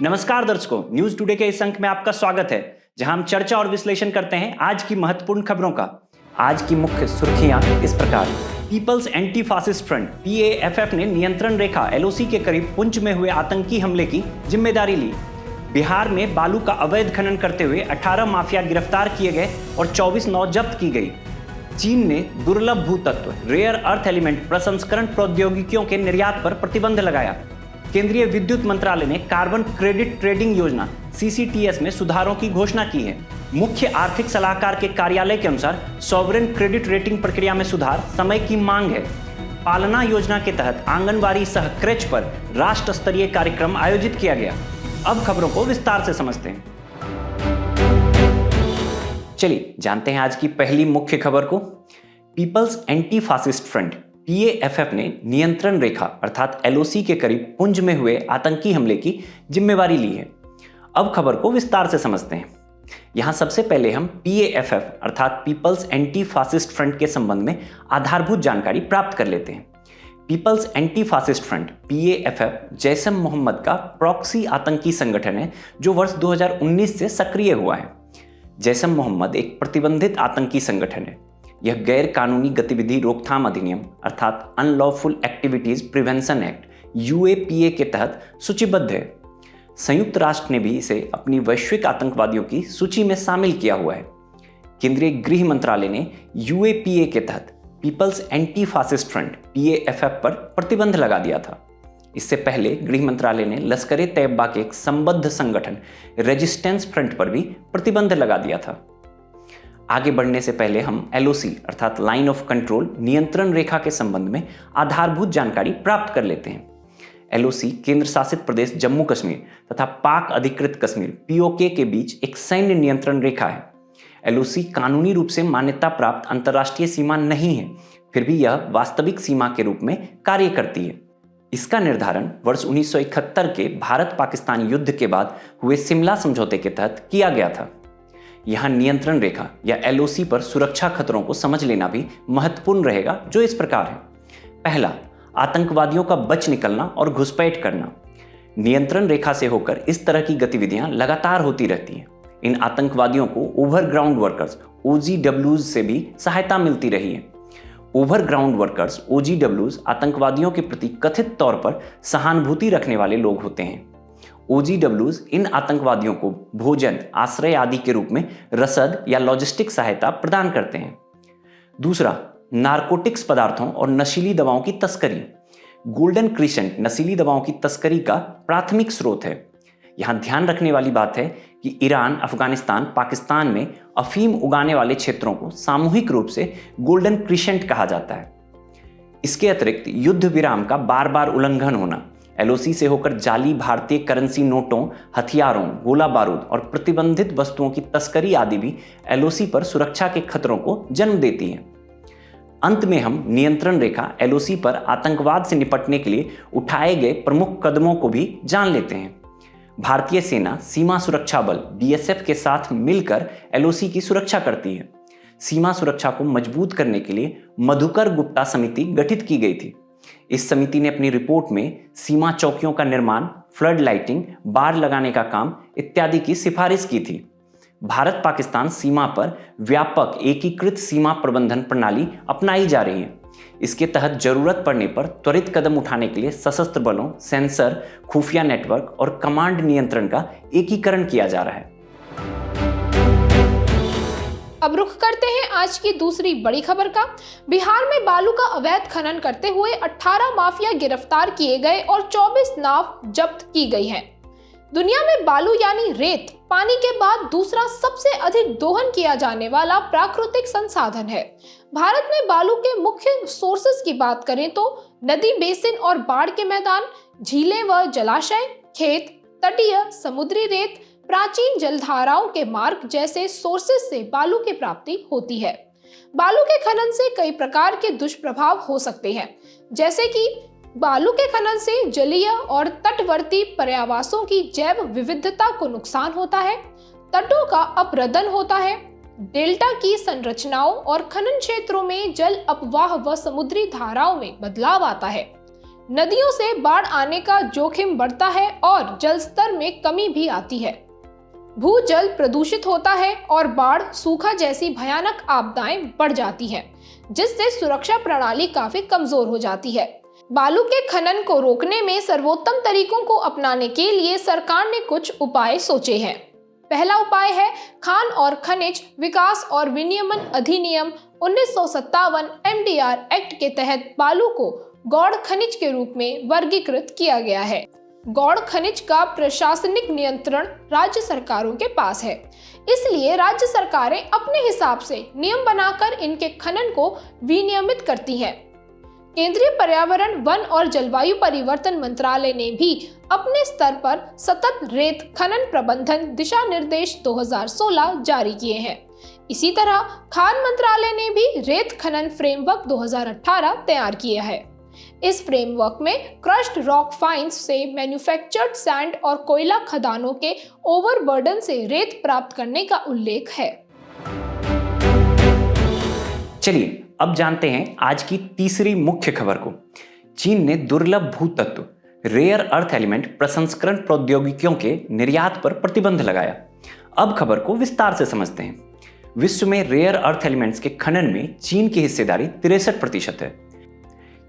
नमस्कार दर्शकों, news today के इस अंक में आपका स्वागत है, जहां हम चर्चा और विश्लेषण करते हैं आज की महत्वपूर्ण खबरों का। आज की मुख्य सुर्खियां इस प्रकार। पीपल्स एंटी फासिस्ट फ्रंट पीएएफएफ ने नियंत्रण रेखा एलओसी के करीब पुंछ में हुए आतंकी हमले की जिम्मेदारी ली। बिहार में बालू का अवैध खनन करते हुए 18 माफिया गिरफ्तार किए गए और 24 नाव जब्त की गई। चीन ने दुर्लभ भूतत्व रेयर अर्थ एलिमेंट प्रसंस्करण प्रौद्योगिकियों के निर्यात पर प्रतिबंध लगाया। केंद्रीय विद्युत मंत्रालय ने कार्बन क्रेडिट ट्रेडिंग योजना सीसीटीएस में सुधारों की घोषणा की है। मुख्य आर्थिक सलाहकार के कार्यालय के अनुसार सॉवरेन क्रेडिट रेटिंग प्रक्रिया में सुधार समय की मांग है। पालना योजना के तहत आंगनबाड़ी सह क्रेच पर राष्ट्र स्तरीय कार्यक्रम आयोजित किया गया। अब खबरों को विस्तार से समझते हैं। चलिए जानते हैं आज की पहली मुख्य खबर को। पीपल्स एंटी फासिस्ट फ्रंट पीएएफएफ ने नियंत्रण रेखा अर्थात एलओसी के करीब पुंछ में हुए आतंकी हमले की जिम्मेवारी ली है। अब खबर को विस्तार से समझते हैं। यहां सबसे पहले हम पीएएफएफ अर्थात पीपल्स एंटी फासिस्ट फ्रंट के संबंध में आधारभूत जानकारी प्राप्त कर लेते हैं। Peoples anti fascist front PAFF Jaish Mohammed का प्रॉक्सी आतंकी संगठन है जो वर्ष 2019 से सक्रिय हुआ है। जैश मोहम्मद एक प्रतिबंधित आतंकी संगठन है। यह गैर कानूनी गतिविधि रोकथाम अधिनियम अर्थात unlawful activities prevention act UAPA के तहत सूचीबद्ध है। संयुक्त राष्ट्र ने भी इसे अपनी वैश्विक आतंकवादियों की सूची में शामिल किया हुआ है। केंद्रीय गृह मंत्रालय ने यूएपीए के तहत पीपल्स एंटी फासिस्ट फ्रंट पीएएफएफ पर प्रतिबंध लगा दिया था। इससे पहले गृह मंत्रालय ने लश्कर ए तैयबा के एक संबद्ध संगठन रेजिस्टेंस फ्रंट पर भी प्रतिबंध लगा दिया था। आगे बढ़ने से पहले हम एलओसी अर्थात लाइन ऑफ कंट्रोल नियंत्रण रेखा के संबंध में आधारभूत जानकारी प्राप्त कर लेते हैं। एलओसी केंद्र शासित प्रदेश जम्मू कश्मीर तथा पाक अधिकृत कश्मीर पीओके के बीच एक सैन्य नियंत्रण रेखा है। एलओसी कानूनी रूप से मान्यता प्राप्त अंतर्राष्ट्रीय सीमा नहीं है, फिर भी यह वास्तविक सीमा के रूप में कार्य करती है। इसका निर्धारण वर्ष 1971 के भारत पाकिस्तान युद्ध के बाद हुए शिमला समझौते के तहत किया गया था। यहां नियंत्रण रेखा या एलओसी पर सुरक्षा खतरों को समझ लेना भी महत्वपूर्ण रहेगा, जो इस प्रकार है। पहला, आतंकवादियों का बच निकलना और घुसपैठ करना। नियंत्रण रेखा से होकर इस तरह की गतिविधियां लगातार होती रहती हैं। इन आतंकवादियों को ओवरग्राउंड वर्कर्स ओजीडब्ल्यूज से भी सहायता मिलती रही है। ओवरग्राउंड वर्कर्स ओजीडब्ल्यूज आतंकवादियों के प्रति कथित तौर पर सहानुभूति रखने वाले लोग होते हैं। ओजीडब्ल्यूज इन आतंकवादियों को भोजन, आश्रय आदि के रूप में रसद या लॉजिस्टिक सहायता प्रदान करते हैं। दूसरा, नारकोटिक्स पदार्थों और नशीली दवाओं की तस्करी। गोल्डन क्रिसेंट नशीली दवाओं की तस्करी का प्राथमिक स्रोत है। यहां ध्यान रखने वाली बात है कि ईरान, अफगानिस्तान, पाकिस्तान में अफीम उगाने वाले क्षेत्रों को सामूहिक रूप से गोल्डन क्रिसेंट कहा जाता है। इसके अतिरिक्त युद्ध विराम का बार बार उल्लंघन होना, एलओसी से होकर जाली भारतीय करेंसी नोटों, हथियारों, गोला बारूद और प्रतिबंधित वस्तुओं की तस्करी आदि भी एलओसी पर सुरक्षा के खतरों को जन्म देती है। अंत में हम नियंत्रण रेखा एलओसी पर आतंकवाद से निपटने के लिए उठाए गए प्रमुख कदमों को भी जान लेते हैं। भारतीय सेना सीमा सुरक्षा बल बीएसएफ के साथ मिलकर एलओसी की सुरक्षा करती है। सीमा सुरक्षा को मजबूत करने के लिए मधुकर गुप्ता समिति गठित की गई थी। इस समिति ने अपनी रिपोर्ट में सीमा चौकियों का निर्माण, फ्लड लाइटिंग, बाड़ लगाने का काम इत्यादि की सिफारिश की थी। भारत पाकिस्तान सीमा पर व्यापक एकीकृत सीमा प्रबंधन प्रणाली अपनाई जा रही है। इसके तहत जरूरत पड़ने पर त्वरित कदम उठाने के लिए सशस्त्र बलों, सेंसर, खुफिया नेटवर्क और कमांड नियंत्रण का एकीकरण किया जा रहा है। अब रुख करते हैं आज की दूसरी बड़ी खबर का। बिहार में बालू का अवैध खनन करते हुए 18 माफिया गिरफ्तार किए गए और 24 नाव जब्त की गई हैं। दुनिया में बालू यानी रेत पानी के बाद दूसरा सबसे अधिक दोहन किया जाने वाला प्राकृतिक संसाधन है। भारत में बालू के मुख्य सोर्सेस की बात करें तो नदी बेसिन और बाढ़ के मैदान, झीलें व जलाशय, खेत, तटीय, समुद्री रेत, प्राचीन जलधाराओं के मार्ग जैसे सोर्सेस से बालू की प्राप्ति होती है। बालू के खनन से कई प्रकार के दुष्प्रभाव हो सकते हैं, जैसे कि बालू के खनन से जलीय और तटवर्ती पर्यावासों की जैव विविधता को नुकसान होता है, तटों का अपरदन होता है, डेल्टा की संरचनाओं और खनन क्षेत्रों में जल अपवाह व समुद्री धाराओं में बदलाव आता है। नदियों से बाढ़ आने का जोखिम बढ़ता है और जल स्तर में कमी भी आती है। भूजल प्रदूषित होता है और बाढ़, सूखा जैसी भयानक आपदाएं बढ़ जाती हैं, जिससे सुरक्षा प्रणाली काफी कमजोर हो जाती है। बालू के खनन को रोकने में सर्वोत्तम तरीकों को अपनाने के लिए सरकार ने कुछ उपाय सोचे हैं। पहला उपाय है खान और खनिज विकास और विनियमन अधिनियम 1957 MDR एक्ट के तहत बालू को गौड़ खनिज के रूप में वर्गीकृत किया गया है। गौड़ खनिज का प्रशासनिक नियंत्रण राज्य सरकारों के पास है, इसलिए राज्य सरकारें अपने हिसाब से नियम बनाकर इनके खनन को विनियमित करती हैं। केंद्रीय पर्यावरण, वन और जलवायु परिवर्तन मंत्रालय ने भी अपने स्तर पर सतत रेत खनन प्रबंधन दिशा निर्देश 2016 जारी किए हैं। इसी तरह खान मंत्रालय ने भी रेत खनन फ्रेमवर्क 2018 तैयार किया है। इस फ्रेमवर्क में क्रश्ड रॉक फाइन्स से मैन्युफैक्चर्ड सैंड और कोयला खदानों के ओवरबर्डन से रेत प्राप्त करने का उल्लेख है। चलिए अब जानते हैं आज की तीसरी मुख्य खबर को। चीन ने दुर्लभ भूतत्व रेयर अर्थ एलिमेंट प्रसंस्करण प्रौद्योगिकियों के निर्यात पर प्रतिबंध लगाया। अब खबर को विस्तार से समझते हैं। विश्व में रेयर अर्थ एलिमेंट्स के खनन में चीन की हिस्सेदारी 63% है।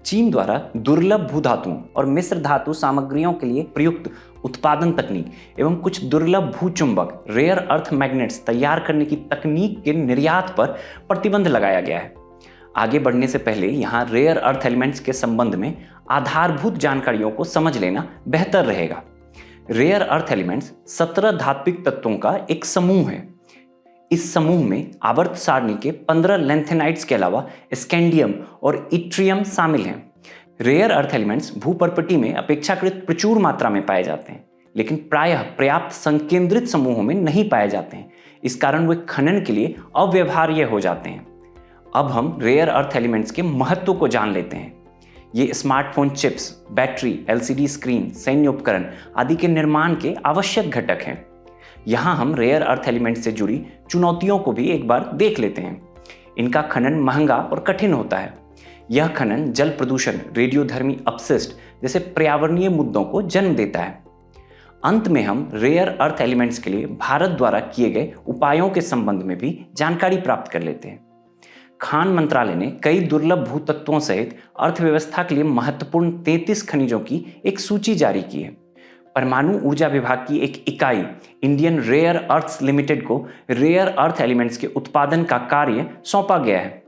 चीन द्वारा दुर्लभ भूधातुओं और मिश्र धातु सामग्रियों के लिए प्रयुक्त उत्पादन तकनीक एवं कुछ दुर्लभ भूचुंबक रेयर अर्थ मैग्नेट्स तैयार करने की तकनीक के निर्यात पर प्रतिबंध लगाया गया है। आगे बढ़ने से पहले यहाँ रेयर अर्थ एलिमेंट्स के संबंध में आधारभूत जानकारियों को समझ लेना बेहतर रहेगा। रेयर अर्थ एलिमेंट्स 17 धात्विक तत्वों का एक समूह है। इस समूह में आवर्त सारणी के 15 लैंथेनाइड्स के अलावा स्कैंडियम और इट्रियम शामिल हैं। रेयर अर्थ एलिमेंट्स भूपर्पटी में अपेक्षाकृत प्रचुर मात्रा में पाए जाते हैं, लेकिन प्रायः पर्याप्त संकेंद्रित समूहों में नहीं पाए जाते हैं। इस कारण वे खनन के लिए अव्यवहार्य हो जाते हैं। अब हम रेयर अर्थ एलिमेंट्स के महत्व को जान लेते हैं। ये smartphone chips, battery, LCD screen, सैन्य उपकरण आदि के निर्माण के आवश्यक घटक हैं। यहाँ हम रेयर अर्थ एलिमेंट से जुड़ी चुनौतियों को भी एक बार देख लेते हैं। इनका खनन महंगा और कठिन होता है। यह खनन जल प्रदूषण, रेडियोधर्मी अपशिष्ट जैसे पर्यावरणीय मुद्दों को जन्म देता है। अंत में हम रेयर अर्थ एलिमेंट्स के लिए भारत द्वारा किए गए उपायों के संबंध में भी जानकारी प्राप्त कर लेते हैं। खान मंत्रालय ने कई दुर्लभ भूतत्वों सहित अर्थव्यवस्था के लिए महत्वपूर्ण 33 खनिजों की एक सूची जारी की है। परमाणु ऊर्जा विभाग की एक इकाई इंडियन रेयर अर्थ्स लिमिटेड को रेयर अर्थ एलिमेंट्स के उत्पादन का कार्य सौंपा गया है।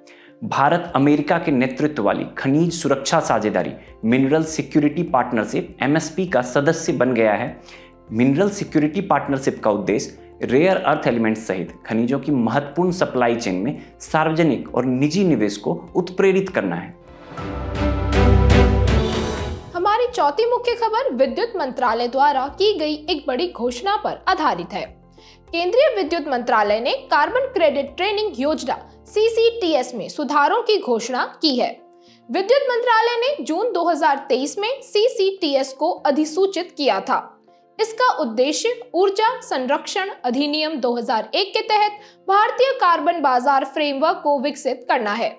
भारत अमेरिका के नेतृत्व वाली खनिज सुरक्षा साझेदारी मिनरल सिक्योरिटी पार्टनरशिप MSP का सदस्य बन गया है। मिनरल सिक्योरिटी पार्टनरशिप का उद्देश्य रेयर अर्थ एलिमेंट्स सहित खनिजों की महत्वपूर्ण सप्लाई चेन में सार्वजनिक और निजी निवेश को उत्प्रेरित करना है। हमारी चौथी मुख्य खबर विद्युत मंत्रालय द्वारा की गई एक बड़ी घोषणा पर आधारित है। केंद्रीय विद्युत मंत्रालय ने कार्बन क्रेडिट ट्रेडिंग योजना CCTS में सुधारों की घोषणा की है। विद्युत मंत्रालय ने जून 2023 में CCTS को अधिसूचित किया था। इसका उद्देश्य ऊर्जा संरक्षण अधिनियम 2001 के तहत भारतीय कार्बन बाजार फ्रेमवर्क को विकसित करना है।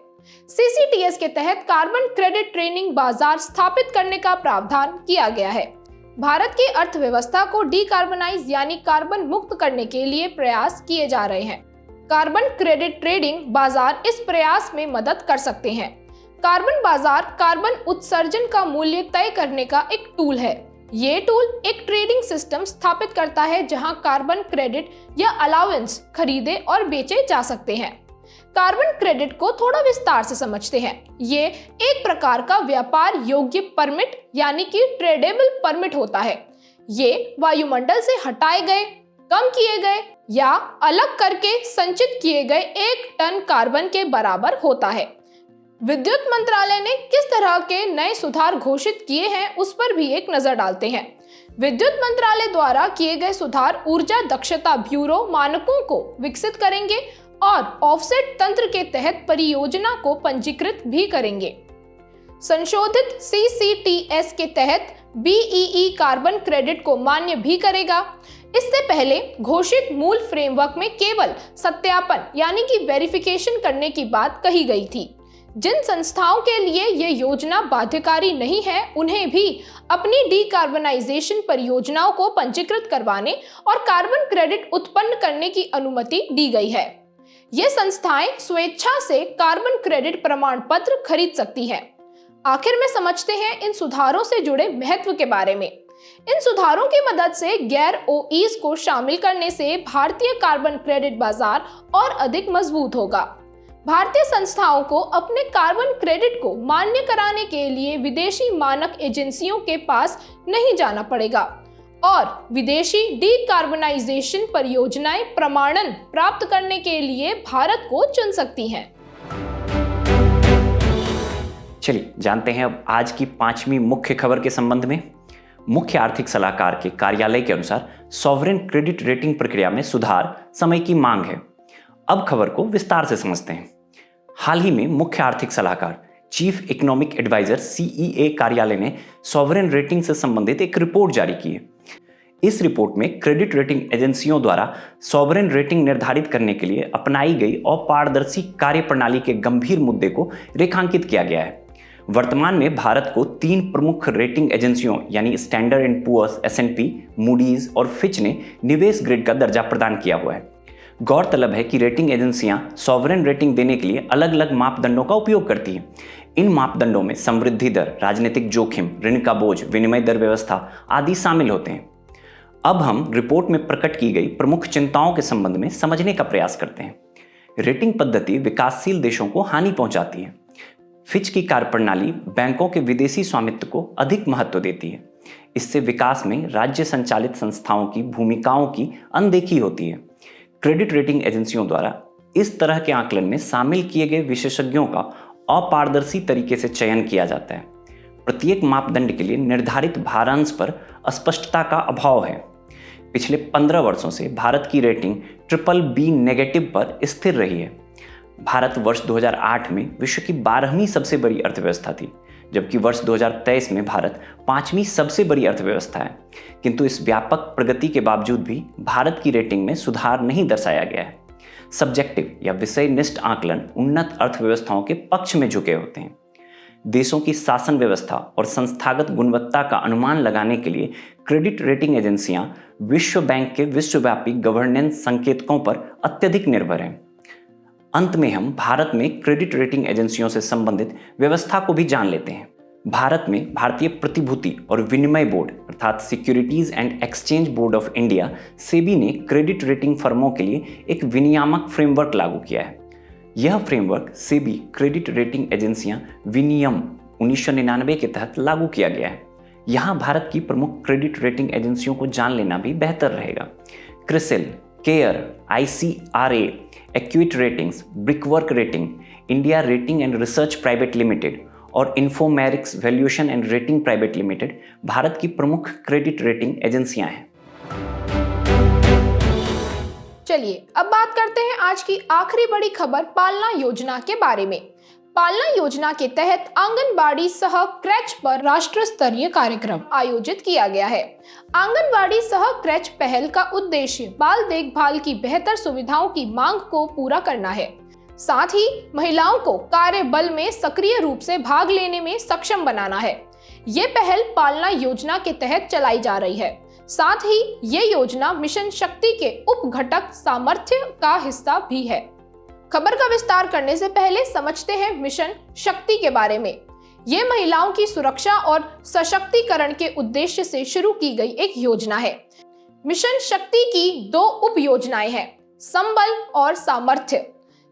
CCTS के तहत कार्बन क्रेडिट ट्रेडिंग बाजार स्थापित करने का प्रावधान किया गया है। भारत की अर्थव्यवस्था को डीकार्बनाइज यानी कार्बन मुक्त करने के लिए प्रयास किए जा रहे हैं। कार्बन क्रेडिट ट्रेडिंग बाजार इस प्रयास में मदद कर सकते हैं। कार्बन बाजार कार्बन उत्सर्जन का मूल्य तय करने का एक टूल है। ये टूल एक ट्रेडिंग सिस्टम स्थापित करता है जहां कार्बन क्रेडिट या अलाउंस खरीदे और बेचे जा सकते हैं। कार्बन क्रेडिट को थोड़ा विस्तार से समझते हैं। ये एक प्रकार का व्यापार योग्य परमिट यानी कि ट्रेडेबल परमिट होता है। ये वायुमंडल से हटाए गए, कम किए गए या अलग करके संचित किए गए 1 टन कार्बन के बराबर होता है। विद्युत मंत्रालय ने किस तरह के नए सुधार घोषित किए हैं उस पर भी एक नजर डालते हैं। विद्युत मंत्रालय द्वारा किए गए सुधार ऊर्जा दक्षता ब्यूरो मानकों को विकसित करेंगे और ऑफसेट तंत्र के तहत परियोजना को पंजीकृत भी करेंगे। संशोधित CCTS के तहत BEE कार्बन क्रेडिट को मान्य भी करेगा। इससे पहले घोषित मूल फ्रेमवर्क में केवल सत्यापन यानी कि वेरिफिकेशन करने की बात कही गई थी। जिन संस्थाओं के लिए ये योजना बाध्यकारी नहीं है, उन्हें भी अपनी डीकार्बनाइजेशन परियोजनाओं को पंजीकृत करवाने और कार्बन क्रेडिट उत्पन्न करने की अनुमति दी गई है। ये संस्थाएं स्वेच्छा से कार्बन क्रेडिट प्रमाण पत्र खरीद सकती हैं। आखिर में समझते हैं इन सुधारों से जुड़े महत्व के बारे में। इन सुधारों की मदद से गैर ओईज को शामिल करने से भारतीय कार्बन क्रेडिट बाजार और अधिक मजबूत होगा। भारतीय संस्थाओं को अपने कार्बन क्रेडिट को मान्य कराने के लिए विदेशी मानक एजेंसियों के पास नहीं जाना पड़ेगा और विदेशी डीकार्बनाइजेशन परियोजनाएं प्रमाणन प्राप्त करने के लिए भारत को चुन सकती हैं। चलिए जानते हैं अब आज की 5वीं मुख्य खबर के संबंध में। मुख्य आर्थिक सलाहकार के कार्यालय के अनुसार सॉवरेन क्रेडिट रेटिंग प्रक्रिया में सुधार समय की मांग है। अब खबर को विस्तार से समझते हैं। हाल ही में मुख्य आर्थिक सलाहकार चीफ इकोनॉमिक एडवाइजर सीईए कार्यालय ने सॉवरेन रेटिंग से संबंधित एक रिपोर्ट जारी की है। इस रिपोर्ट में क्रेडिट रेटिंग एजेंसियों द्वारा सॉवरेन रेटिंग निर्धारित करने के लिए अपनाई गई अपारदर्शी कार्यप्रणाली के गंभीर मुद्दे को रेखांकित किया गया है। वर्तमान में भारत को 3 प्रमुख रेटिंग एजेंसियों यानी Standard and Poor's S&P, Moody's और फिच ने निवेश ग्रेड का दर्जा प्रदान किया हुआ है। गौरतलब है कि रेटिंग एजेंसियां सॉवरेन रेटिंग देने के लिए अलग अलग मापदंडों का उपयोग करती हैं। इन मापदंडों में समृद्धि दर, राजनीतिक जोखिम, ऋण का बोझ, विनिमय दर व्यवस्था आदि शामिल होते हैं। अब हम रिपोर्ट में प्रकट की गई प्रमुख चिंताओं के संबंध में समझने का प्रयास करते हैं। रेटिंग पद्धति विकासशील देशों को हानि पहुंचाती है। फिच की कार्यप्रणाली बैंकों के विदेशी स्वामित्व को अधिक महत्व देती है। इससे विकास में राज्य संचालित संस्थाओं की भूमिकाओं की अनदेखी होती है। क्रेडिट रेटिंग एजेंसियों द्वारा इस तरह के आकलन में शामिल किए गए विशेषज्ञों का अपारदर्शी तरीके से चयन किया जाता है। प्रत्येक मापदंड के लिए निर्धारित भारांश पर अस्पष्टता का अभाव है। पिछले 15 वर्षों से भारत की रेटिंग BBB नेगेटिव पर स्थिर रही है। भारत वर्ष 2008 में विश्व की 12वीं सबसे बड़ी अर्थव्यवस्था थी, जबकि वर्ष 2023 में भारत 5वीं सबसे बड़ी अर्थव्यवस्था है। किंतु इस व्यापक प्रगति के बावजूद भी भारत की रेटिंग में सुधार नहीं दर्शाया गया है। सब्जेक्टिव या विषयनिष्ठ आकलन उन्नत अर्थव्यवस्थाओं के पक्ष में झुके होते हैं। देशों की शासन व्यवस्था और संस्थागत गुणवत्ता का अनुमान लगाने के लिए क्रेडिट रेटिंग एजेंसियां विश्व बैंक के विश्वव्यापी गवर्नेंस संकेतकों पर अत्यधिक निर्भर हैं। अंत में हम भारत में क्रेडिट रेटिंग एजेंसियों से संबंधित व्यवस्था को भी जान लेते हैं। भारत में भारतीय प्रतिभूति और विनिमय बोर्ड अर्थात securities and exchange board of India SEBI ने क्रेडिट रेटिंग फर्मों के लिए एक विनियामक फ्रेमवर्क लागू किया है। यह फ्रेमवर्क सेबी क्रेडिट रेटिंग एजेंसियां विनियम 1999 के तहत लागू किया गया है। यहाँ भारत की प्रमुख क्रेडिट रेटिंग एजेंसियों को जान लेना भी बेहतर रहेगा। CRISIL, CARE, ICRA, Acuite ratings, Brickwork rating, India rating and research private limited और Infomerics valuation and rating private limited Bharat की प्रमुख क्रेडिट रेटिंग एजेंसियां हैं। चलिए अब बात करते हैं आज की आखिरी बड़ी खबर पालना योजना के बारे में। पालना योजना के तहत आंगनबाड़ी सह क्रैच पर राष्ट्र स्तरीय कार्यक्रम आयोजित किया गया है। आंगनबाड़ी सह क्रैच पहल का उद्देश्य बाल देखभाल की बेहतर सुविधाओं की मांग को पूरा करना है, साथ ही महिलाओं को कार्य बल में सक्रिय रूप से भाग लेने में सक्षम बनाना है। ये पहल पालना योजना के तहत चलाई जा रही है। साथ ही ये योजना मिशन शक्ति के उप घटक सामर्थ्य का हिस्सा भी है। खबर का विस्तार करने से पहले समझते हैं मिशन शक्ति के बारे में। ये महिलाओं की सुरक्षा और सशक्तिकरण के उद्देश्य से शुरू की गई एक योजना है। मिशन शक्ति की 2 उप योजनाएं हैं, संबल और सामर्थ्य।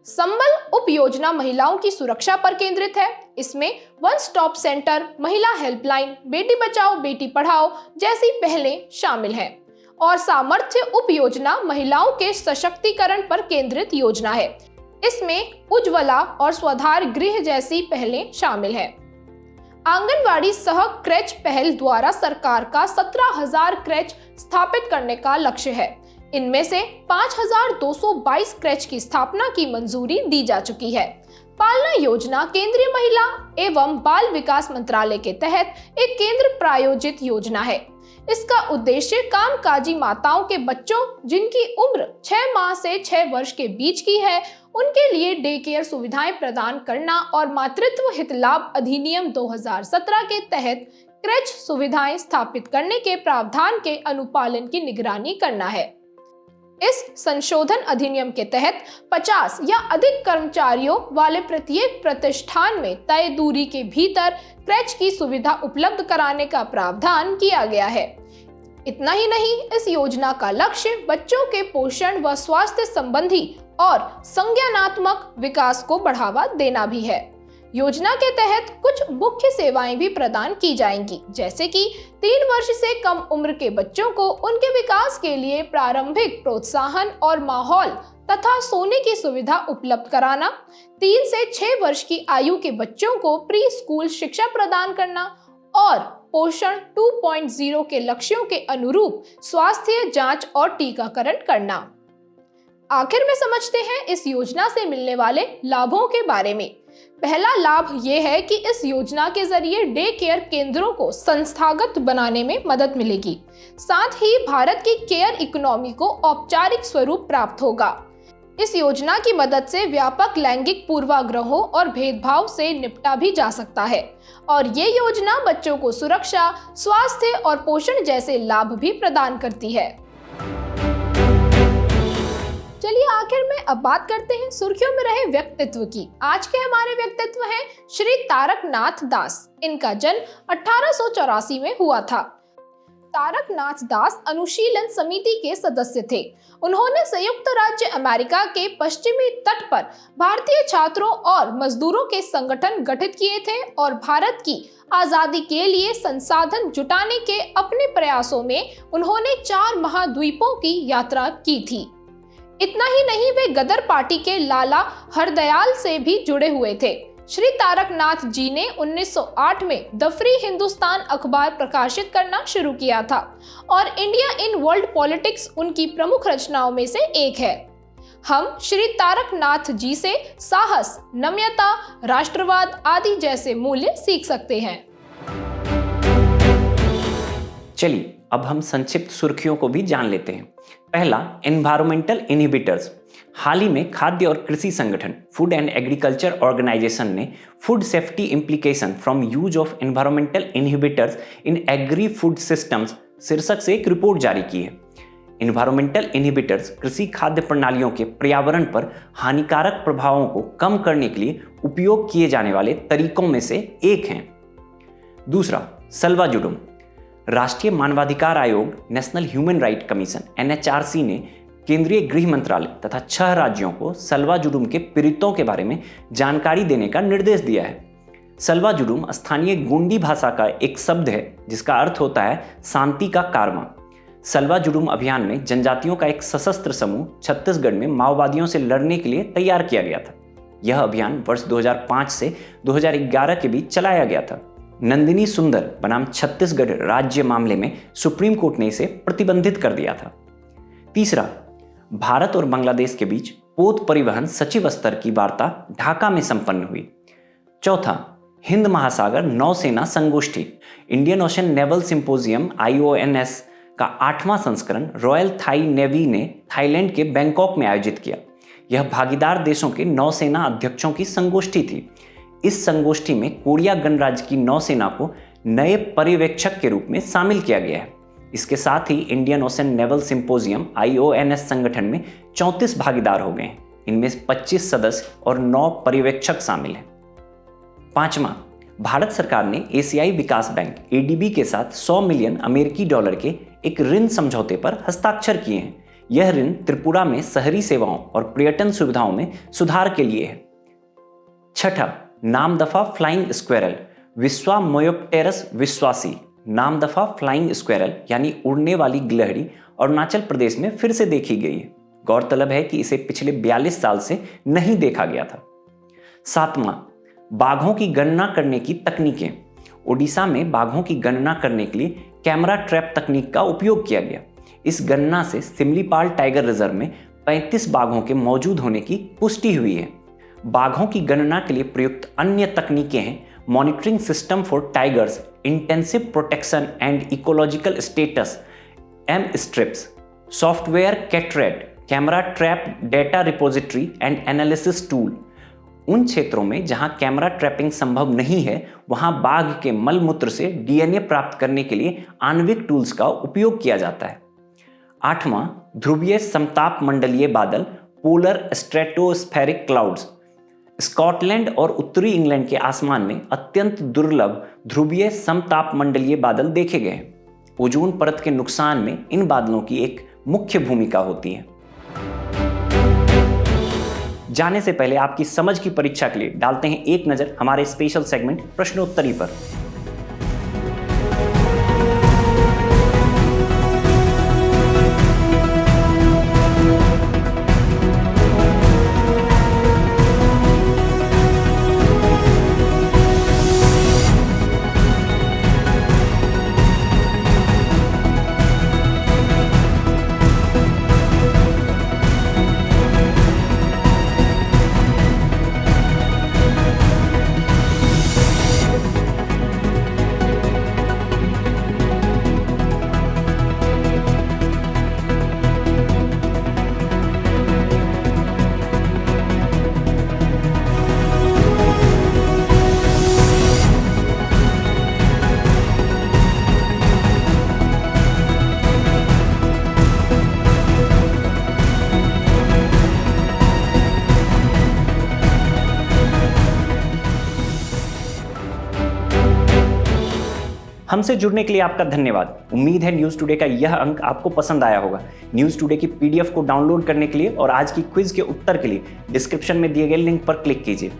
संबल उप योजना महिलाओं की सुरक्षा पर केंद्रित है। इसमें वन स्टॉप सेंटर, महिला हेल्पलाइन, बेटी बचाओ बेटी पढ़ाओ जैसी पहलें शामिल हैं। और सामर्थ्य उप योजना महिलाओं के सशक्तिकरण पर केंद्रित योजना है। इसमें उज्ज्वला और स्वधार गृह जैसी पहलें शामिल हैं। आंगनवाड़ी सह क्रैच पहल द्वारा सरकार का 17,000 क्रैच स्थापित करने का लक्ष्य है। इनमें से 5,222 क्रैच की स्थापना की मंजूरी दी जा चुकी है। पालना योजना केंद्रीय महिला एवं बाल विकास मंत्रालय के तहत एक केंद्र प्रायोजित योजना है। इसका उद्देश्य कामकाजी माताओं के बच्चों जिनकी उम्र 6 माह से 6 वर्ष के बीच की है, उनके लिए डे केयर सुविधाएं प्रदान करना और मातृत्व हित लाभ अधिनियम 2017 के तहत क्रेच सुविधाएं स्थापित करने के प्रावधान के अनुपालन की निगरानी करना है। इस संशोधन अधिनियम के तहत 50 या अधिक कर्मचारियों वाले प्रत्येक प्रतिष्ठान में तय दूरी के भीतर क्रेच की सुविधा उपलब्ध कराने का प्रावधान किया गया है। इतना ही नहीं, इस योजना का लक्ष्य बच्चों के पोषण व स्वास्थ्य संबंधी और संज्ञानात्मक विकास को बढ़ावा देना भी है। योजना के तहत कुछ मुख्य सेवाएं भी प्रदान की जाएंगी, जैसे कि 3 वर्ष से कम उम्र के बच्चों को उनके विकास के लिए प्रारंभिक प्रोत्साहन और माहौल तथा सोने की सुविधा उपलब्ध कराना, 3 से 6 वर्ष की आयु के बच्चों को प्री स्कूल शिक्षा प्रदान करना और पोषण 2.0 के लक्ष्यों के अनुरूप स्वास्थ्य जांच और टीकाकरण करना। आखिर में समझते हैं इस योजना से मिलने वाले लाभों के बारे में। पहला लाभ ये है कि इस योजना के जरिए डे केयर केंद्रों को संस्थागत बनाने में मदद मिलेगी। साथ ही भारत की केयर इकोनॉमी को औपचारिक स्वरूप प्राप्त होगा। इस योजना की मदद से व्यापक लैंगिक पूर्वाग्रहों और भेदभाव से निपटा भी जा सकता है और ये योजना बच्चों को सुरक्षा, स्वास्थ्य और पोषण जैसे लाभ भी प्रदान करती है। चलिए आखिर में अब बात करते हैं सुर्खियों में रहे व्यक्तित्व की। आज के हमारे व्यक्तित्व हैं श्री तारकनाथ दास। इनका जन्म 1884 में हुआ था। तारकनाथ दास अनुशीलन समिति के सदस्य थे। उन्होंने संयुक्त राज्य अमेरिका के पश्चिमी तट पर भारतीय छात्रों और मजदूरों के संगठन गठित किए थे और भारत की आजादी के लिए संसाधन जुटाने के अपने प्रयासों में उन्होंने 4 महाद्वीपों की यात्रा की थी। इतना ही नहीं, वे गदर पार्टी के लाला हरदयाल से भी जुड़े हुए थे। श्री तारकनाथ जी ने 1908 में द फ्री हिंदुस्तान अखबार प्रकाशित करना शुरू किया था और इंडिया इन वर्ल्ड पॉलिटिक्स उनकी प्रमुख रचनाओं में से एक है। हम श्री तारकनाथ जी से साहस, नम्रता, राष्ट्रवाद आदि जैसे मूल्य सीख सकते हैं। चलिए अब हम संक्षिप्त सुर्खियों को भी जान लेते हैं। पहला, एनवायरमेंटल इनहिबिटर्स। हाल ही में खाद्य और कृषि संगठन फूड एंड एग्रीकल्चर ऑर्गेनाइजेशन ने food safety implication from use of environmental inhibitors in agri food systems शीर्षक से एक रिपोर्ट जारी की है। एनवायरमेंटल इनहिबिटर्स कृषि खाद्य प्रणालियों के पर्यावरण पर हानिकारक प्रभावों को कम करने के लिए उपयोग किए जाने वाले तरीकों में से एक हैं। दूसरा, सल्वाजुडुम। राष्ट्रीय मानवाधिकार आयोग national human right commission NHRC ने केंद्रीय गृह मंत्रालय तथा 6 राज्यों को सल्वाजुडुम के पीड़ितों के बारे में जानकारी देने का निर्देश दिया है। सल्वाजुडुम स्थानीय गोंडी भाषा का एक शब्द है जिसका अर्थ होता है शांति का कारवां। सल्वाजुडुम अभियान में जनजातियों का एक सशस्त्र समूह छत्तीसगढ़ में माओवादियों से लड़ने के लिए तैयार किया गया था। यह अभियान वर्ष 2005 से 2011 के बीच चलाया गया था। नंदिनी सुंदर बनाम छत्तीसगढ़ राज्य मामले में सुप्रीम कोर्ट ने इसे प्रतिबंधित कर दिया था। तीसरा, भारत और बांग्लादेश के बीच पोत परिवहन सचिव स्तर की वार्ता ढाका में संपन्न हुई। चौथा, हिंद महासागर नौसेना संगोष्ठी। Indian Ocean Naval Symposium IONS का 8वां संस्करण रॉयल थाई नेवी ने थाईलैंड के बैंकॉक में आयोजित किया। यह भागीदार देशों के नौसेना अध्यक्षों की संगोष्ठी थी। इस संगोष्ठी में कोरिया गणराज्य की नौसेना को नए पर्यवेक्षक के रूप में शामिल किया गया है। इसके साथ ही Indian Ocean Naval Symposium IONS संगठन में 34 भागीदार हो गए हैं। इनमें 25 सदस्य और 9 पर्यवेक्षक शामिल हैं। पांचवा, भारत सरकार ने एशियाई विकास बैंक ADB के साथ $100 मिलियन अमेरिकी डॉलर के एक ऋण समझौते पर हस्ताक्षर किए हैं। यह ऋण त्रिपुरा में शहरी सेवाओं और पर्यटन सुविधाओं में सुधार के लिए है। छठा, नामदफा फ्लाइंग स्क्वेरल। विश्वामोयोप्टेरस विश्वासी नामदफा फ्लाइंग स्क्वेरल यानी उड़ने वाली गिलहरी अरुणाचल प्रदेश में फिर से देखी गई है। गौरतलब है कि इसे पिछले 42 साल से नहीं देखा गया था। सातवां, बाघों की गणना करने की तकनीकें। ओडिशा में बाघों की गणना करने के लिए कैमरा ट्रैप तकनीक का उपयोग किया गया। इस गणना से सिमलीपाल टाइगर रिजर्व में 35 बाघों के मौजूद होने की पुष्टि हुई है। बाघों की गणना के लिए प्रयुक्त अन्य तकनीकें हैं monitoring system for tigers, intensive protection and ecological status MSTRIPS, software CaTRAT, camera trap data repository and analysis tool. उन क्षेत्रों में जहां कैमरा ट्रैपिंग संभव नहीं है वहां बाघ के मल मूत्र से डीएनए प्राप्त करने के लिए आणविक टूल्स का उपयोग किया जाता है। 8वां, ध्रुवीय समताप मंडलीय बादल, पोलर स्ट्रेटोस्फेरिक क्लाउड्स। स्कॉटलैंड और उत्तरी इंग्लैंड के आसमान में अत्यंत दुर्लभ ध्रुवीय समताप मंडलीय बादल देखे गए। ओजोन परत के नुकसान में इन बादलों की एक मुख्य भूमिका होती है। जाने से पहले आपकी समझ की परीक्षा के लिए डालते हैं एक नजर हमारे स्पेशल सेगमेंट प्रश्नोत्तरी पर। हमसे जुड़ने के लिए आपका धन्यवाद। उम्मीद है न्यूज़ टुडे का यह अंक आपको पसंद आया होगा। न्यूज़ टुडे की पीडीएफ को डाउनलोड करने के लिए और आज की क्विज के उत्तर के लिए डिस्क्रिप्शन में दिए गए लिंक पर क्लिक कीजिए।